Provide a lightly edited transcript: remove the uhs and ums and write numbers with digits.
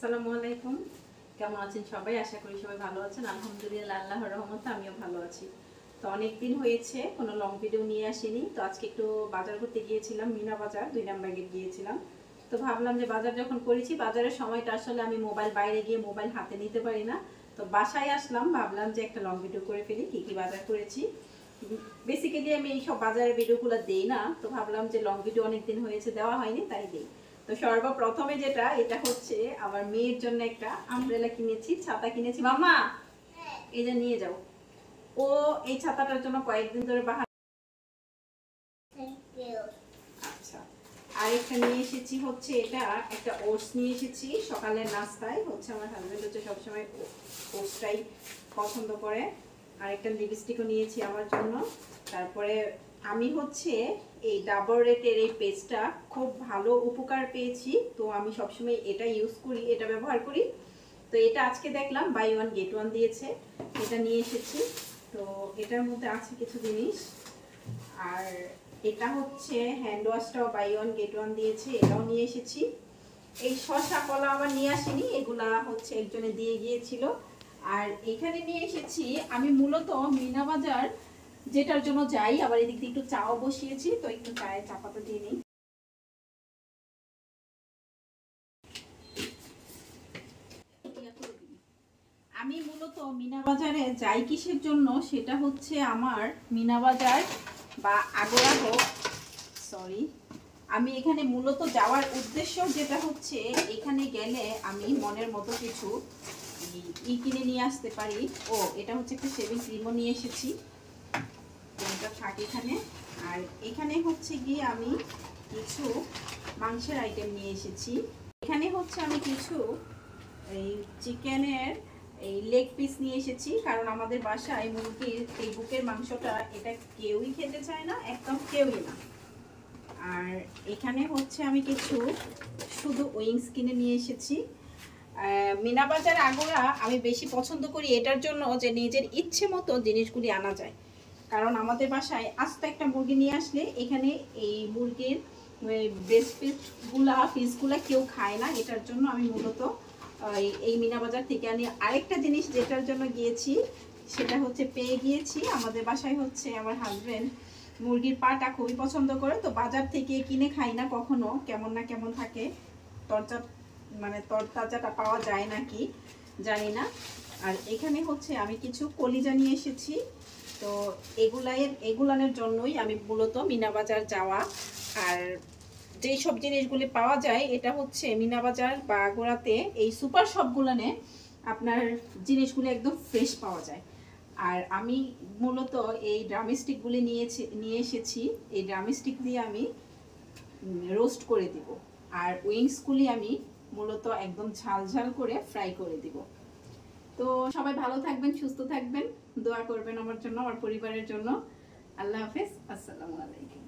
আসসালামু আলাইকুম। কেমন আছেন সবাই? আশা করি সবাই ভালো আছেন। আলহামদুলিল্লাহ, আল্লাহর রহমতে আমিও ভালো আছি। তো অনেক দিন হয়েছে কোনো লং ভিডিও নিয়ে আসিনি। তো আজকে একটু বাজার করতে গিয়েছিলাম, মিনা বাজার 2 নাম্বার গেট গিয়েছিলাম। তো ভাবলাম যে বাজার যখন করেছি, বাজারের সময়টা আসলে আমি মোবাইল বাইরে গিয়ে মোবাইল হাতে নিতে পারি না। তো বাসায় আসলাম, ভাবলাম যে একটা লং ভিডিও করে ফেলি, কি কি বাজার করেছি। বেসিক্যালি আমি এইসব বাজারের ভিডিওগুলো দেই না, তো ভাবলাম যে লং ভিডিও অনেকদিন হয়েছে দেওয়া হয়নি, তাই দেই। তো সর্বপ্রথমে যেটা, এটা হচ্ছে আমার মেয়ের জন্য একটা আমব্রেলা কিনেছি, ছাতা কিনেছি। মাম্মা এই যে নিয়ে যাও। ও এই ছাতাটার জন্য কয়েকদিন ধরে বাহার। আচ্ছা, আর একটা নিয়ে এসেছি হচ্ছে, এটা একটা ওটস নিয়ে এসেছি সকালের নাস্তায়। হচ্ছে আমার হাজবেন্ড হচ্ছে সবসময় ওটসটাই পছন্দ করে। আর একটা লিপস্টিকও নিয়েছি আমার জন্য। তারপরে আমি হচ্ছে এই ডাবর রেটের এই পেস্টটা খুব ভালো উপকার পেয়েছি, তো আমি সবসময় এটা ইউজ করি, এটা ব্যবহার করি। তো এটা আজকে দেখলাম বাই ওয়ান গেট ওয়ান দিয়েছে, এটা নিয়ে এসেছি। তো এটার মধ্যে আছে কিছু জিনিস। আর এটা হচ্ছে হ্যান্ড ওয়াশটাও বাই ওয়ান গেট ওয়ান দিয়েছে, এটাও নিয়ে এসেছি। এই শসা কলা আবার নিয়ে আসিনি, এগুলা হচ্ছে একজনে দিয়ে গিয়েছিল। আর এখানে নিয়ে এসেছি আমি মূলত মিনা বাজার যেটার জন্য যাই। আবার এদিক দিয়ে একটু চাও বসিয়েছি, তো একটু চায়ের চা পাতা দিয়ে নিই। আমি মূলত মিনা বাজারে যাই কিসের জন্য, সেটা হচ্ছে আমার মিনা বাজার বা আগোড়া হোক, সরি, আমি এখানে মূলত যাওয়ার উদ্দেশ্য যেটা হচ্ছে, এখানে গেলে আমি মনের মতো কিছু কিনে নিয়ে আসতে পারি। ও এটা হচ্ছে একটা শেভিং ক্রিমও নিয়ে এসেছি, এটা থাকে এখানে। আর এখানে হচ্ছে গিয়ে আমি কিছু মাংসের আইটেম নিয়ে এসেছি। এখানে হচ্ছে আমি কিছু এই চিকেনের এই লেগ পিস নিয়ে এসেছি, কারণ আমাদের বাসায় মুরগির এই বুকের মাংসটা এটা কেউই খেতে চায় না, একদম কেউই না। আর এখানে হচ্ছে আমি কিছু শুধু উইংস কিনে নিয়ে এসেছি। মিনা বাজার আগোড়া আমি বেশি পছন্দ করি এটার জন্য যে নিজের ইচ্ছে মতো জিনিসগুলি আনা যায়। কারণ আমাদের বাসায় আস্ত একটা মুরগি নিয়ে আসলে এখানে এই মুরগির ব্রেস্ট পিসগুলা কেউ খায় না, এটার জন্য আমি মূলত এই মিনা বাজার থেকে আনি। আরেকটা জিনিস যেটার জন্য গিয়েছি, সেটা হচ্ছে পেয়ে গিয়েছি। আমাদের বাসায় হচ্ছে আমার হাজবেন্ড মুরগির পাটা খুবই পছন্দ করে, তো বাজার থেকে কিনে খাই না কখনো, কেমন না কেমন থাকে, তরতাজাটা পাওয়া যায় নাকি জানি না। আর এখানে হচ্ছে আমি কিছু কলিজা নিয়ে এসেছি। তো এগুলানের জন্যই আমি মূলত মিনা বাজার যাওয়া। আর যেই সব জিনিসগুলি পাওয়া যায়, এটা হচ্ছে মিনা বাজার বা গোড়াতে এই সুপার শপগুলানে আপনার জিনিসগুলি একদম ফ্রেশ পাওয়া যায়। আর আমি মূলত এই ড্রামস্টিকগুলি নিয়ে এসেছি। এই ড্রামস্টিক দিয়ে আমি রোস্ট করে দিব। আর উইংসগুলি আমি মূলত একদম ঝাল ঝাল করে ফ্রাই করে দিব। তো সবাই ভালো থাকবেন, সুস্থ থাকবেন, দোয়া করবেন আমার জন্য, আমার পরিবারের জন্য। আল্লাহ হাফেজ, আসসালামু আলাইকুম।